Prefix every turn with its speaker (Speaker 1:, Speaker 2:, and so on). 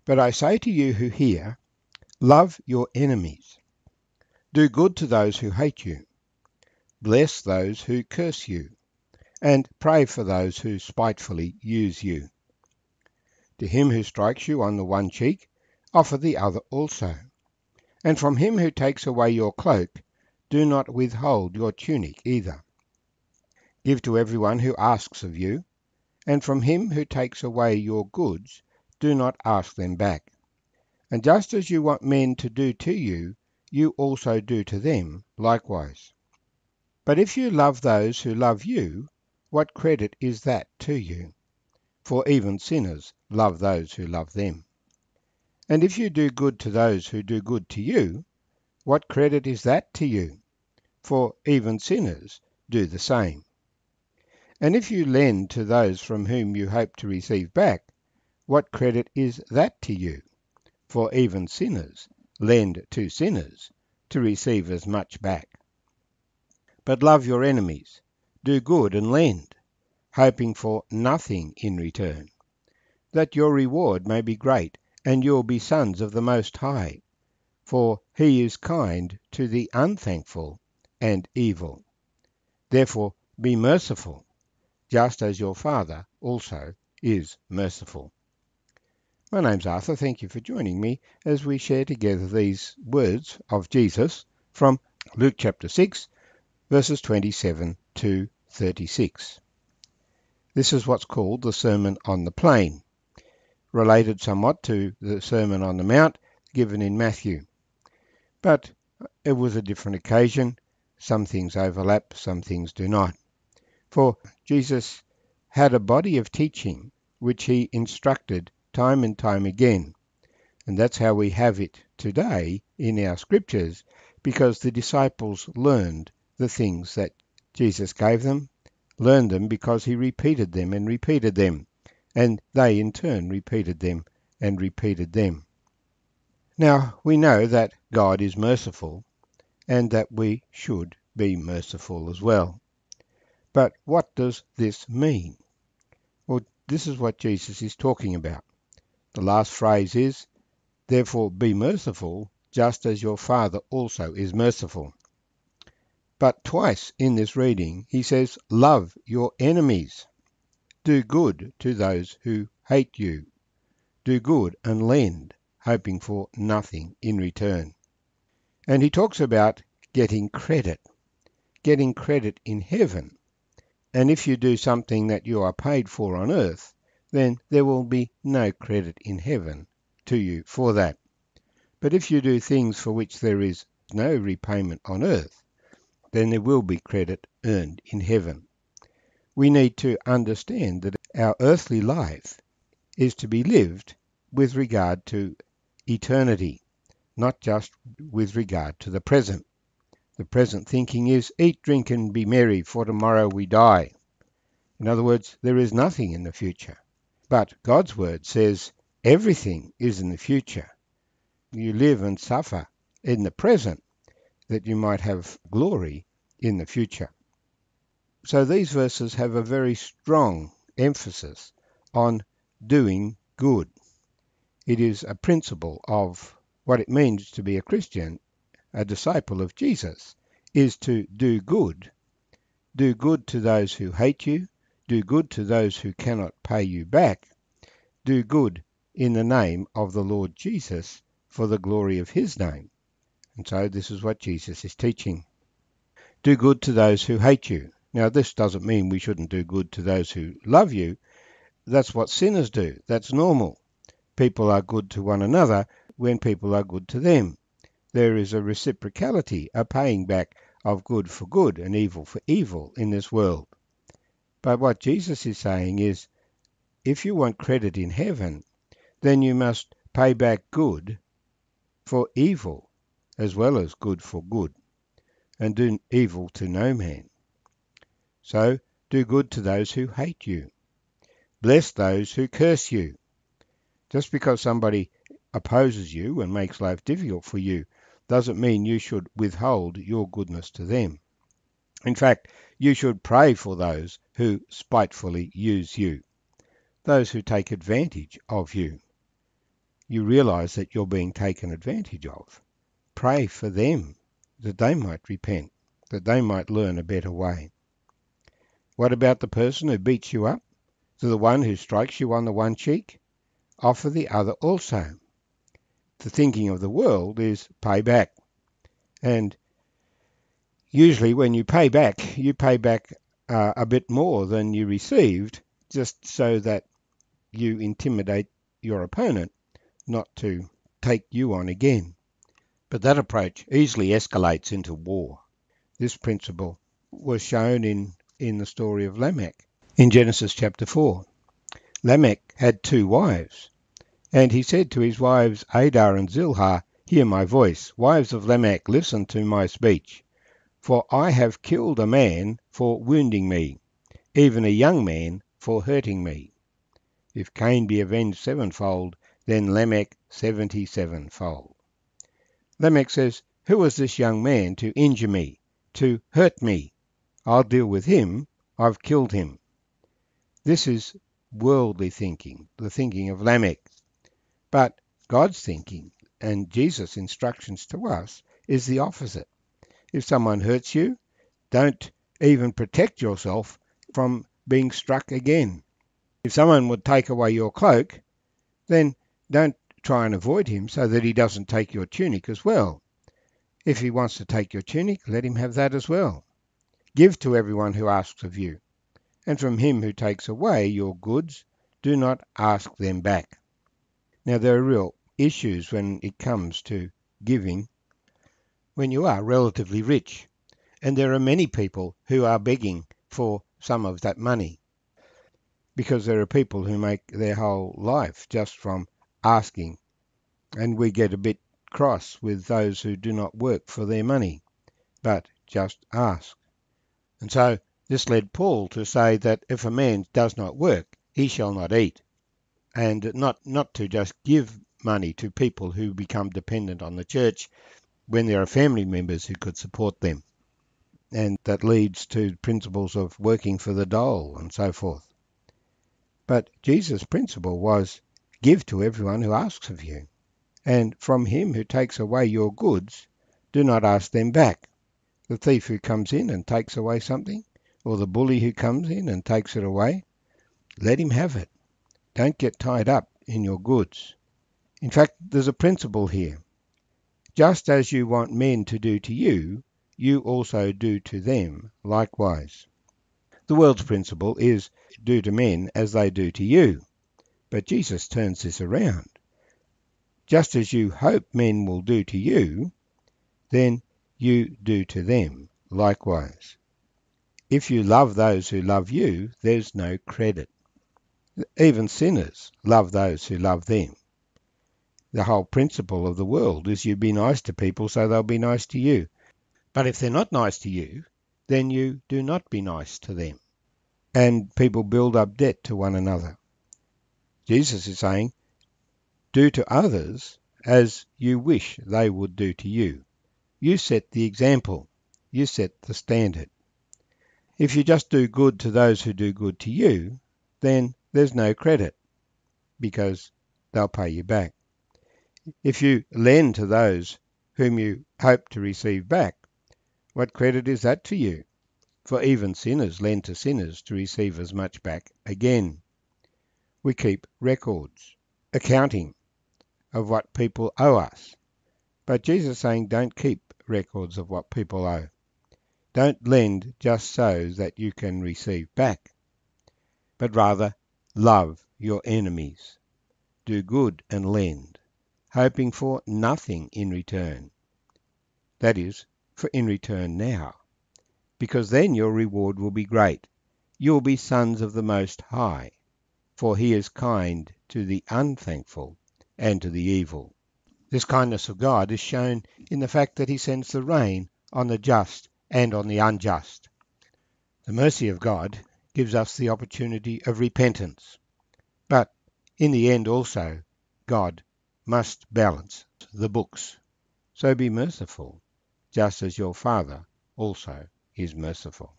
Speaker 1: But I say to you who hear, love your enemies. Do good to those who hate you. Bless those who curse you, and pray for those who spitefully use you. To him who strikes you on the one cheek, offer the other also. And from him who takes away your cloak, do not withhold your tunic either. Give to everyone who asks of you, and from him who takes away your goods, do not ask them back. And just as you want men to do to you, you also do to them likewise. But if you love those who love you, what credit is that to you? For even sinners love those who love them. And if you do good to those who do good to you, what credit is that to you? For even sinners do the same. And if you lend to those from whom you hope to receive back, what credit is that to you? For even sinners lend to sinners to receive as much back. But love your enemies, do good and lend, hoping for nothing in return, that your reward may be great, and you'll be sons of the Most High, for he is kind to the unthankful and evil. Therefore be merciful, just as your Father also is merciful. My name's Arthur. Thank you for joining me as we share together these words of Jesus from Luke chapter 6, verses 27 to 36. This is what's called the Sermon on the Plain, related somewhat to the Sermon on the Mount given in Matthew. But it was a different occasion. Some things overlap, some things do not. For Jesus had a body of teaching which he instructed time and time again. And that's how we have it today in our scriptures, because the disciples learned the things that Jesus gave them, learned them because he repeated them, and they in turn repeated them and repeated them. Now, we know that God is merciful, and that we should be merciful as well. But what does this mean? Well, this is what Jesus is talking about. The last phrase is, therefore be merciful, just as your Father also is merciful. But twice in this reading he says, love your enemies. Do good to those who hate you. Do good and lend, hoping for nothing in return. And he talks about getting credit in heaven. And if you do something that you are paid for on earth, then there will be no credit in heaven to you for that. But if you do things for which there is no repayment on earth, then there will be credit earned in heaven. We need to understand that our earthly life is to be lived with regard to eternity, not just with regard to the present. The present thinking is, eat, drink, and be merry, for tomorrow we die. In other words, there is nothing in the future. But God's word says everything is in the future. You live and suffer in the present, that you might have glory in the future. So these verses have a very strong emphasis on doing good. It is a principle of what it means to be a Christian, a disciple of Jesus, is to do good. Do good to those who hate you. Do good to those who cannot pay you back. Do good in the name of the Lord Jesus for the glory of his name. And so this is what Jesus is teaching. Do good to those who hate you. Now, this doesn't mean we shouldn't do good to those who love you. That's what sinners do. That's normal. People are good to one another when people are good to them. There is a reciprocality, a paying back of good for good and evil for evil in this world. But what Jesus is saying is, if you want credit in heaven, then you must pay back good for evil as well as good for good, and do evil to no man. So do good to those who hate you. Bless those who curse you. Just because somebody opposes you and makes life difficult for you doesn't mean you should withhold your goodness to them. In fact, you should pray for those who spitefully use you, those who take advantage of you. you realize that you're being taken advantage of. Pray for them that they might repent, that they might learn a better way. What about the person who beats you up? To the one who strikes you on the one cheek, offer the other also. The thinking of the world is pay back. And usually when you pay back a bit more than you received, just so that you intimidate your opponent not to take you on again. But that approach easily escalates into war. This principle was shown in the story of Lamech in Genesis chapter 4. Lamech had 2 wives, and he said to his wives Adah and Zillah, "Hear my voice. Wives of Lamech, listen to my speech. For I have killed a man for wounding me, even a young man for hurting me. If Cain be avenged 7-fold, then Lamech 77-fold. Lamech says, "Who is this young man to injure me, to hurt me? I'll deal with him. I've killed him." This is worldly thinking, the thinking of Lamech. But God's thinking and Jesus' instructions to us is the opposite. If someone hurts you, don't even protect yourself from being struck again. If someone would take away your cloak, then don't try and avoid him so that he doesn't take your tunic as well. If he wants to take your tunic, let him have that as well. Give to everyone who asks of you, and from him who takes away your goods, do not ask them back. Now, there are real issues when it comes to giving when you are relatively rich, and there are many people who are begging for some of that money, because there are people who make their whole life just from asking, and we get a bit cross with those who do not work for their money, but just ask. And so this led Paul to say that if a man does not work, he shall not eat, and not to just give money to people who become dependent on the church when there are family members who could support them. And that leads to principles of working for the dole and so forth. But Jesus' principle was, give to everyone who asks of you, and from him who takes away your goods, do not ask them back. The thief who comes in and takes away something, or the bully who comes in and takes it away, let him have it. Don't get tied up in your goods. In fact, there's a principle here. Just as you want men to do to you, you also do to them likewise. The world's principle is do to men as they do to you. But Jesus turns this around. Just as you hope men will do to you, then you do to them likewise. If you love those who love you, there's no credit. Even sinners love those who love them. The whole principle of the world is you be nice to people so they'll be nice to you. But if they're not nice to you, then you do not be nice to them. And people build up debt to one another. Jesus is saying, do to others as you wish they would do to you. You set the example. You set the standard. If you just do good to those who do good to you, then there's no credit, because they'll pay you back. If you lend to those whom you hope to receive back, what credit is that to you? For even sinners lend to sinners to receive as much back again. We keep records, accounting of what people owe us. But Jesus is saying don't keep records of what people owe. Don't lend just so that you can receive back, but rather love your enemies. Do good and lend, hoping for nothing in return. That is, for in return now, because then your reward will be great. You will be sons of the Most High, for he is kind to the unthankful and to the evil. This kindness of God is shown in the fact that he sends the rain on the just and on the unjust. The mercy of God gives us the opportunity of repentance. But in the end also, God must balance the books. So be merciful, just as your Father also is merciful.